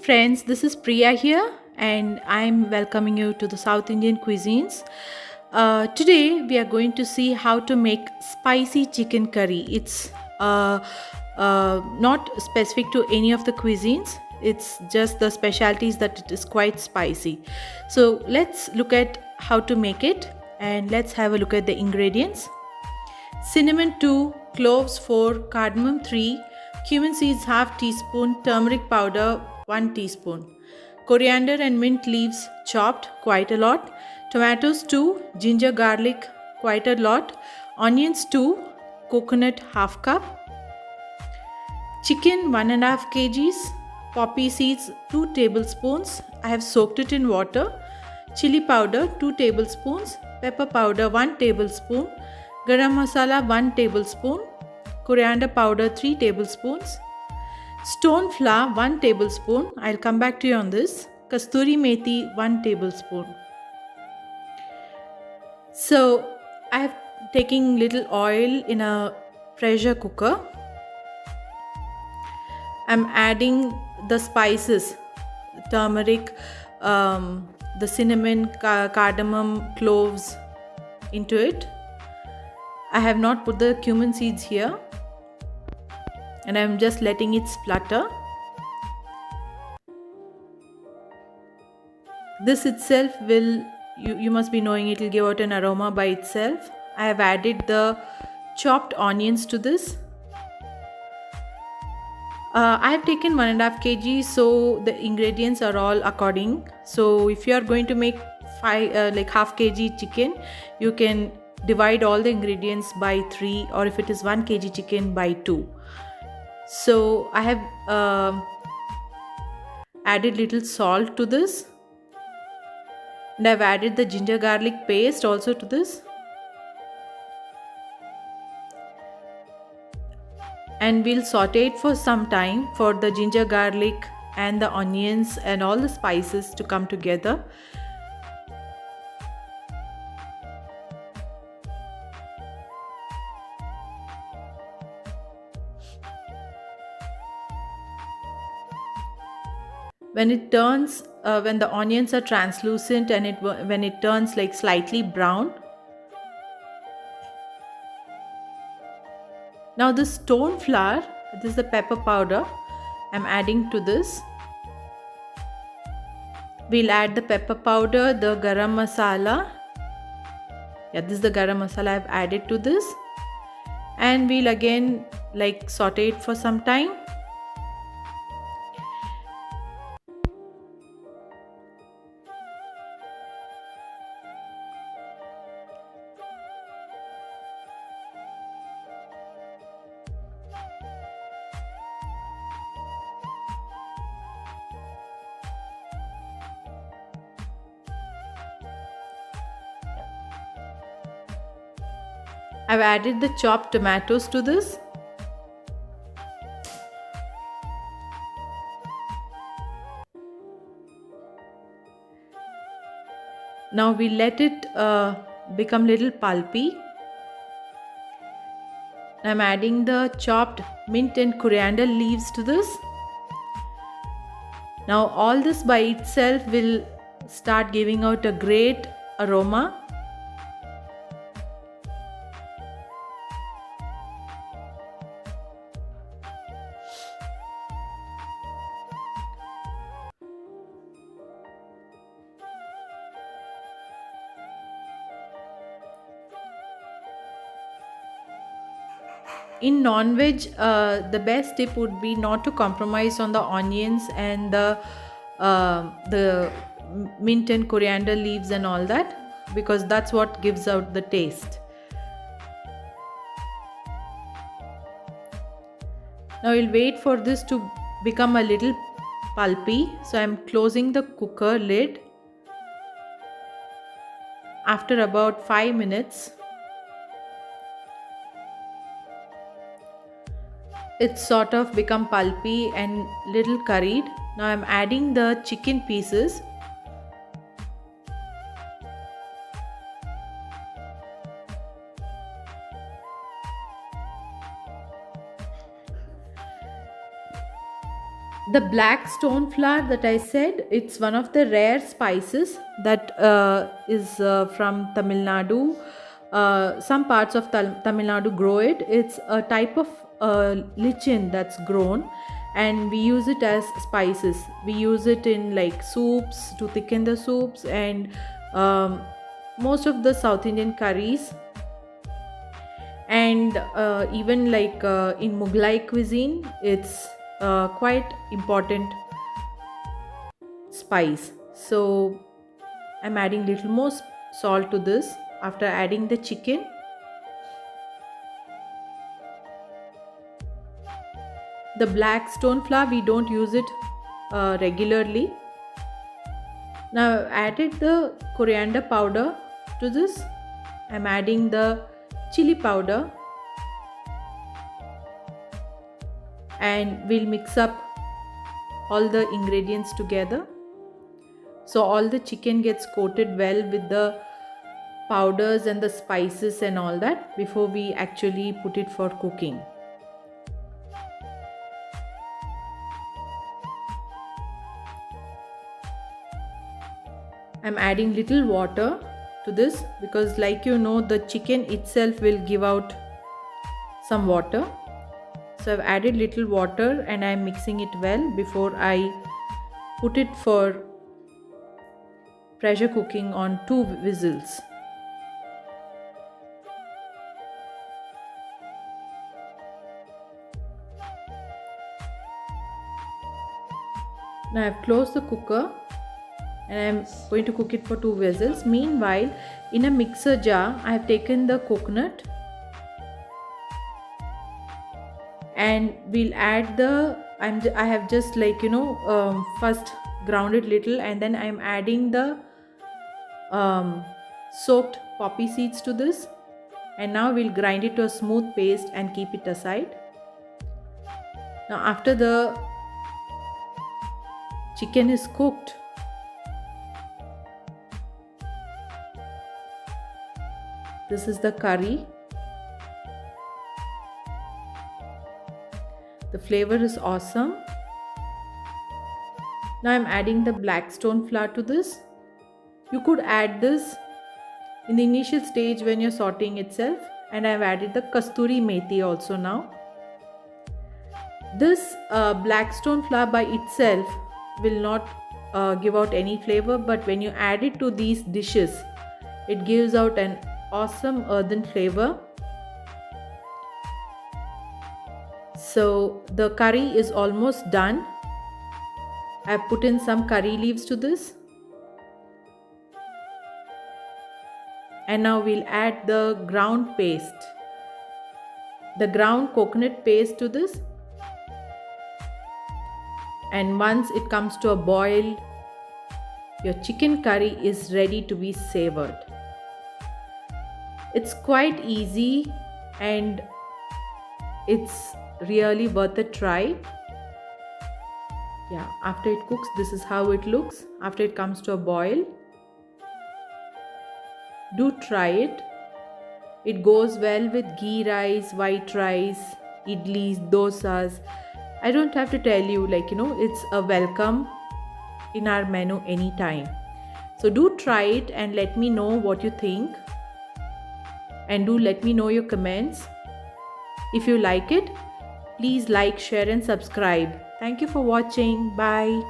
friends, this is Priya here, and I'm welcoming you to the South Indian cuisines. Today, we are going to see how to make spicy chicken curry. It's not specific to any of the cuisines, it's just the specialties that it is quite spicy. So, let's look at how to make it and let's have a look at the ingredients. Cinnamon 2, cloves 4, cardamom 3, cumin seeds half teaspoon, turmeric powder 1 teaspoon, coriander and mint leaves chopped quite a lot, tomatoes 2, ginger garlic quite a lot, onions 2, coconut half cup, chicken 1.5 kgs, poppy seeds 2 tablespoons. I have soaked it in water, chili powder 2 tablespoons, pepper powder 1 tablespoon, garam masala 1 tablespoon, coriander powder 3 tablespoons, stone flour 1 tablespoon. I'll come back to you on this. Kasturi methi 1 tablespoon. So I have taken little oil in a pressure cooker. I'm adding the spices, turmeric, the cinnamon, cardamom, cloves into it. I have not put the cumin seeds here and I'm just letting it splutter. This itself will, you must be knowing, it will give out an aroma by itself. I have added the chopped onions to this. I have taken 1.5 kg, so the ingredients are all according. So if you are going to make half kg chicken, you can divide all the ingredients by 3, or if it is 1 kg chicken, by 2. So I have added little salt to this, and I've added the ginger garlic paste also to this, and we'll saute it for some time for the ginger garlic and the onions and all the spices to come together. When it turns, when the onions are translucent and when it turns like slightly brown, now the stone flour, this is the pepper powder, I'm adding to this. We'll add the pepper powder, the garam masala. Yeah, this is the garam masala I've added to this, and we'll again saute it for some time. I've added the chopped tomatoes to this. Now we let it become little pulpy. I'm adding the chopped mint and coriander leaves to this. Now all this by itself will start giving out a great aroma. In non-veg, the best tip would be not to compromise on the onions and the mint and coriander leaves and all that, because that's what gives out the taste. Now we'll wait for this to become a little pulpy, so I'm closing the cooker lid. After about 5 minutes, it's sort of become pulpy and little curried. Now I'm adding the chicken pieces. The black stone flower that I said, it's one of the rare spices that is from Tamil Nadu. Some parts of Tamil Nadu grow it. It's a type of lichen that's grown, and we use it as spices. We use it in like soups to thicken the soups, and um, most of the South Indian curries, and even like in Mughlai cuisine, it's quite important spice. So I'm adding little more salt to this after adding the chicken. The black stone flour, we don't use it regularly. Now I've added the coriander powder to this. I'm adding the chili powder, and we'll mix up all the ingredients together. So all the chicken gets coated well with the powders and the spices and all that before we actually put it for cooking. I'm adding little water to this because, like you know, the chicken itself will give out some water. So I've added little water and I'm mixing it well before I put it for pressure cooking on 2 whistles. Now I've closed the cooker and I'm going to cook it for 2 whistles. Meanwhile, in a mixer jar, I have taken the coconut and we'll add the, I have just like first ground it little, and then I'm adding the soaked poppy seeds to this, and now we'll grind it to a smooth paste and keep it aside. Now after the chicken is cooked, this is the curry. The flavor is awesome. Now I'm adding the black stone flour to this. You could add this in the initial stage when you're sauteing itself, and I've added the kasturi methi also now. This black stone flour by itself will not give out any flavor, but when you add it to these dishes, it gives out an awesome earthen flavor. So the curry is almost done. I've put in some curry leaves to this. And now we'll add the ground paste, the ground coconut paste to this. And once it comes to a boil, your chicken curry is ready to be savored. It's quite easy and it's really worth a try. Yeah, after it cooks, this is how it looks after it comes to a boil. Do try it. It goes well with ghee rice, white rice, idlis, dosas. I don't have to tell you, it's a welcome in our menu anytime. So do try it and let me know what you think. And do let me know your comments. If you like it, please like, share and subscribe. Thank you for watching. Bye.